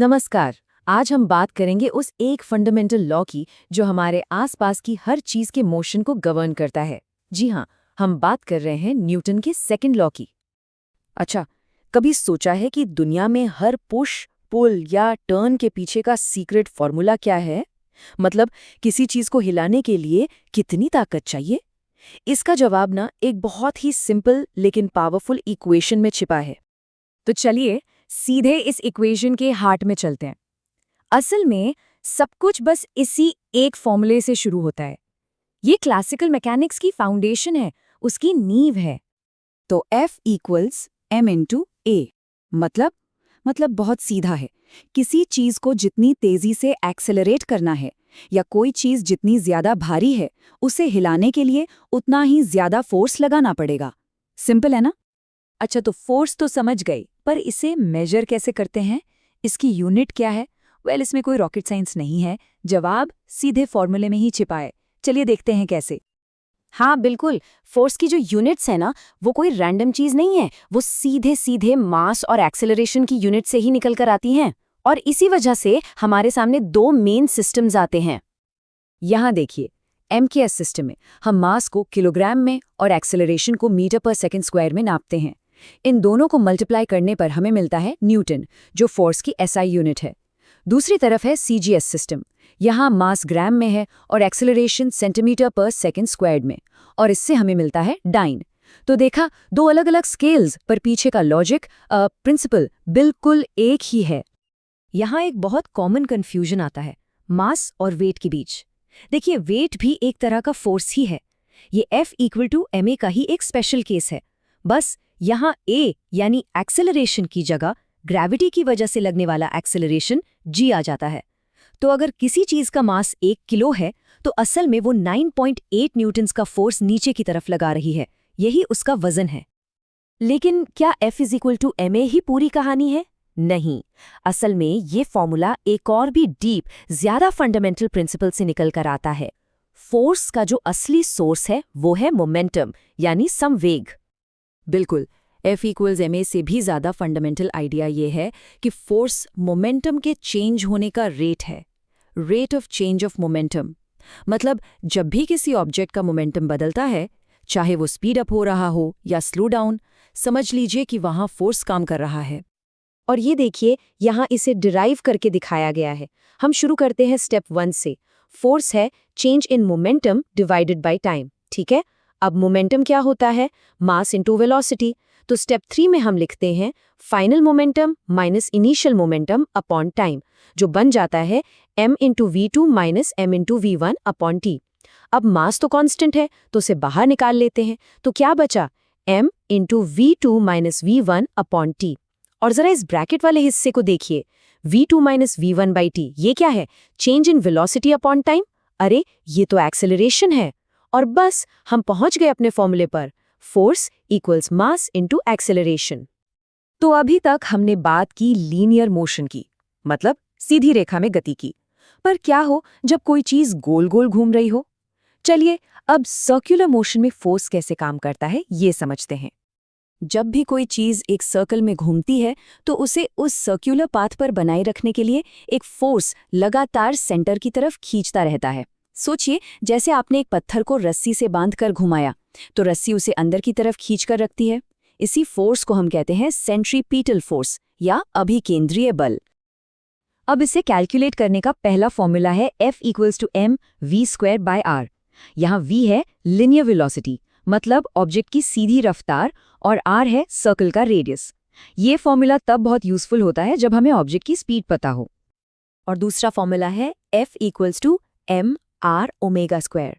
नमस्कार। आज हम बात करेंगे उस एक फंडामेंटल लॉ की जो हमारे आसपास की हर चीज के मोशन को गवर्न करता है। जी हाँ, हम बात कर रहे हैं न्यूटन के सेकंड लॉ की। अच्छा, कभी सोचा है कि दुनिया में हर पुश, पुल या टर्न के पीछे का सीक्रेट फॉर्मूला क्या है? मतलब किसी चीज को हिलाने के लिए कितनी ताकत चाहिए? इसका जवाब ना एक बहुत ही सिंपल लेकिन पावरफुल इक्वेशन में छिपा है। तो चलिए सीधे इस इक्वेशन के हार्ट में चलते हैं। असल में सब कुछ बस इसी एक फॉर्मूले से शुरू होता है। ये क्लासिकल मैकेनिक्स की फाउंडेशन है, उसकी नींव है। तो F इक्वल्स m इंटू ए। मतलब बहुत सीधा है। किसी चीज को जितनी तेजी से एक्सेलरेट करना है या कोई चीज जितनी ज्यादा भारी है, उसे हिलाने के लिए उतना ही ज्यादा फोर्स लगाना पड़ेगा। सिंपल है ना? अच्छा, तो फोर्स तो समझ गई, पर इसे मेजर कैसे करते हैं? इसकी यूनिट क्या है? इसमें कोई रॉकेट साइंस नहीं है। जवाब सीधे फॉर्मूले में ही छिपा है। चलिए देखते हैं कैसे। हाँ बिल्कुल, फोर्स की जो यूनिट्स है ना, वो कोई रैंडम चीज नहीं है। वो सीधे सीधे मास और एक्सेलरेशन की यूनिट से ही निकल कर आती हैं। और इसी वजह से हमारे सामने दो मेन सिस्टम्स आते हैं। यहाँ देखिए, MKS सिस्टम में हम मास को किलोग्राम में और एक्सेलरेशन को मीटर पर सेकंड स्क्वायर में नापते हैं। इन दोनों को मल्टीप्लाई करने पर हमें मिलता है न्यूटन, जो फोर्स की SI यूनिट है। दूसरी तरफ है CGS सिस्टम। यहाँ मास ग्राम में है और एक्सेलरेशन सेंटीमीटर पर सेकंड स्क्वायर्ड में, और इससे हमें मिलता है डाइन। तो देखा, दो अलग अलग स्केल्स पर पीछे का लॉजिक, प्रिंसिपल बिल्कुल एक ही है। यहाँ एक बहुत कॉमन कंफ्यूजन आता है मास और वेट के बीच। देखिए, वेट भी एक तरह का फोर्स ही है। ये F इक्वल टू ma का ही एक स्पेशल केस है। बस यहाँ a यानी एक्सेलरेशन की जगह ग्रेविटी की वजह से लगने वाला एक्सेलरेशन g आ जाता है। तो अगर किसी चीज का मास 1 किलो है, तो असल में वो 9.8 न्यूटन्स का फोर्स नीचे की तरफ लगा रही है। यही उसका वजन है। लेकिन क्या F is equal to ma ही पूरी कहानी है? नहीं, असल में ये फॉर्मूला एक और भी डीप, ज्यादा फंडामेंटल प्रिंसिपल से निकल कर आता है। फोर्स का जो असली सोर्स है वो है मोमेंटम, यानी संवेग। बिल्कुल, F इक्वल्स ma से भी ज़्यादा फंडामेंटल आइडिया ये है कि फोर्स मोमेंटम के चेंज होने का रेट है। Rate of change of momentum. मतलब जब भी किसी ऑब्जेक्ट का मोमेंटम बदलता है, चाहे वो स्पीड अप हो रहा हो या स्लो डाउन, समझ लीजिए कि वहाँ फोर्स काम कर रहा है। और ये देखिए, यहाँ इसे डिराइव करके दिखाया गया है। हम शुरू करते हैं स्टेप 1 से। फोर्स है change in momentum divided by time. ठीक है, अब मोमेंटम क्या होता है? Mass into velocity. तो स्टेप 3 में हम लिखते हैं final momentum minus initial momentum upon time, जो बन जाता है m into v2 minus m into v1 upon t। अब मास तो कांस्टेंट है, तो उसे बाहर निकाल लेते हैं। तो क्या बचा? m into v2 minus v1 upon t। और जरा इस ब्रैकेट वाले हिस्से को देखिए, v2 minus v1 by T. ये क्या है? Change in velocity upon time. अरे, ये तो एक्सेलरेशन है। और बस हम पहुंच गए अपने फॉर्मूले पर, force equals mass into acceleration. तो अभी तक हमने बात की लीनियर मोशन की, मतलब सीधी रेखा में गति की। पर क्या हो जब कोई चीज गोल गोल घूम रही हो? चलिए अब सर्कुलर मोशन में फोर्स कैसे काम करता है ये समझते हैं। जब भी कोई चीज एक सर्कल में घूमती है, तो उसे उस सर्कुलर पाथ पर बनाए रखने के लिए एक फोर्स लगातार सेंटर की तरफ खींचता रहता है। सोचिए, जैसे आपने एक पत्थर को रस्सी से बांधकर घुमाया, तो रस्सी उसे अंदर की तरफ खींचकर रखती है। इसी फोर्स को हम कहते हैं सेंट्रीपीटल फोर्स या अभिकेंद्रीय बल। अब इसे कैलकुलेट करने का पहला फॉर्मूला है F equals to m v square by r। यहाँ v है लिनियर वेलोसिटी, मतलब ऑब्जेक्ट की सीधी रफ्तार, और r है सर्कल का रेडियस। ये फॉर्मूला तब बहुत यूजफुल होता है जब हमें ऑब्जेक्ट की स्पीड पता हो। और दूसरा फॉर्मूला है F equals to m r omega square.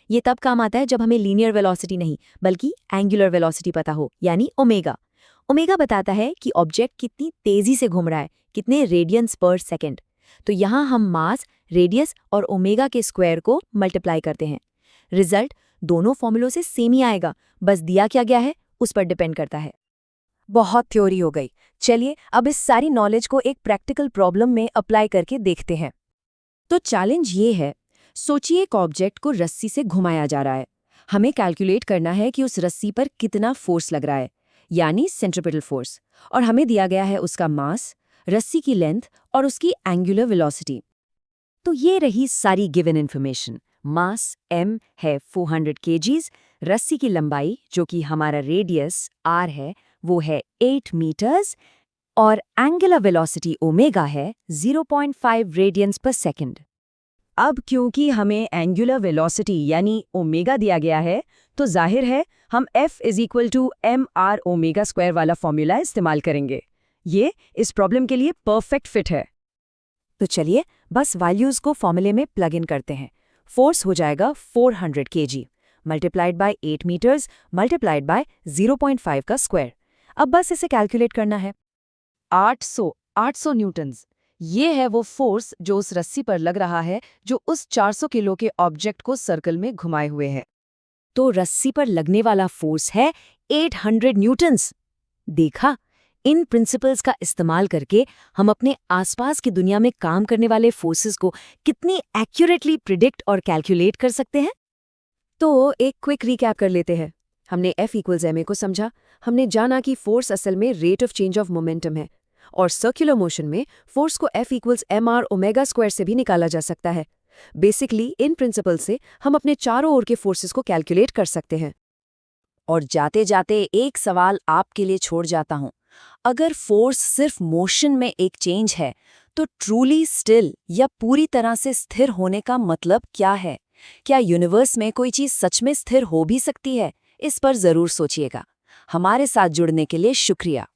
ये तब काम आता है जब हमें लीनियर वेलोसिटी नहीं बल्कि एंगुलर वेलोसिटी पता हो, यानी ओमेगा। ओमेगा बताता है कि ऑब्जेक्ट कितनी तेजी से घूम रहा है, कितने रेडियंस पर सेकेंड। तो यहाँ हम मास, रेडियस और ओमेगा के स्क्वायर को मल्टीप्लाई करते हैं। रिजल्ट दोनों फॉर्मूलों से सेम ही आएगा, बस दिया क्या गया है उस पर डिपेंड करता है। बहुत थ्योरी हो गई। चलिए अब इस सारी नॉलेज को एक प्रैक्टिकल प्रॉब्लम में अप्लाई करके देखते हैं। तो चैलेंज ये है, सोचिए एक ऑब्जेक्ट को रस्सी से घुमाया जा रहा है। हमें कैलकुलेट करना है कि उस रस्सी पर कितना फोर्स लग रहा है, यानी सेंट्रीपिटल फोर्स। और हमें दिया गया है उसका मास, रस्सी की लेंथ और उसकी एंगुलर वेलोसिटी। तो ये रही सारी गिवन इन्फॉर्मेशन। मास m है 400 kgs, रस्सी की लंबाई जो कि हमारा रेडियस r है वो है 8 मीटर्स और एंगुलर वेलोसिटी ओमेगा है 0.5 रेडियंस पर सेकंड। अब क्योंकि हमें एंगुलर वेलोसिटी यानी ओमेगा दिया गया है, तो जाहिर है हम F = mr ओमेगा स्क्वायर वाला फॉर्मूला इस्तेमाल करेंगे। ये इस प्रॉब्लम के लिए परफेक्ट फिट है। तो चलिए बस वैल्यूज को फॉर्मूले में प्लग इन करते हैं। फोर्स हो जाएगा 400 kg multiplied by 8 metres multiplied by 0.5 का स्क्वायर। अब बस इसे कैलकुलेट करना है। 800 न्यूटन्स, ये है वो फोर्स जो उस रस्सी पर लग रहा है जो उस 400 किलो के ऑब्जेक्ट को सर्कल में घुमाए हुए है। तो रस्सी पर लगने वाला फोर्स है 800 न्यूटन्स। देखा, इन प्रिंसिपल्स का इस्तेमाल करके हम अपने आसपास की दुनिया में काम करने वाले फोर्सेस को कितनी एक्यूरेटली प्रिडिक्ट और कैलकुलेट कर सकते हैं। तो एक क्विक रिकैप कर लेते हैं। हमने F = ma को समझा, हमने जाना कि फोर्स असल में rate of change of momentum है, और सर्कुलर मोशन में फोर्स को F = mr ओमेगा स्क्वायर से भी निकाला जा सकता है। बेसिकली इन प्रिंसिपल से हम अपने चारों ओर के फोर्सेस को कैलकुलेट कर सकते हैं। और जाते जाते एक सवाल आपके लिए छोड़ जाता हूं। अगर फोर्स सिर्फ मोशन में एक चेंज है, तो ट्रूली स्टिल या पूरी तरह से स्थिर होने का मतलब क्या है? क्या यूनिवर्स में कोई चीज सच में स्थिर हो भी सकती है? इस पर जरूर सोचिएगा। हमारे साथ जुड़ने के लिए शुक्रिया।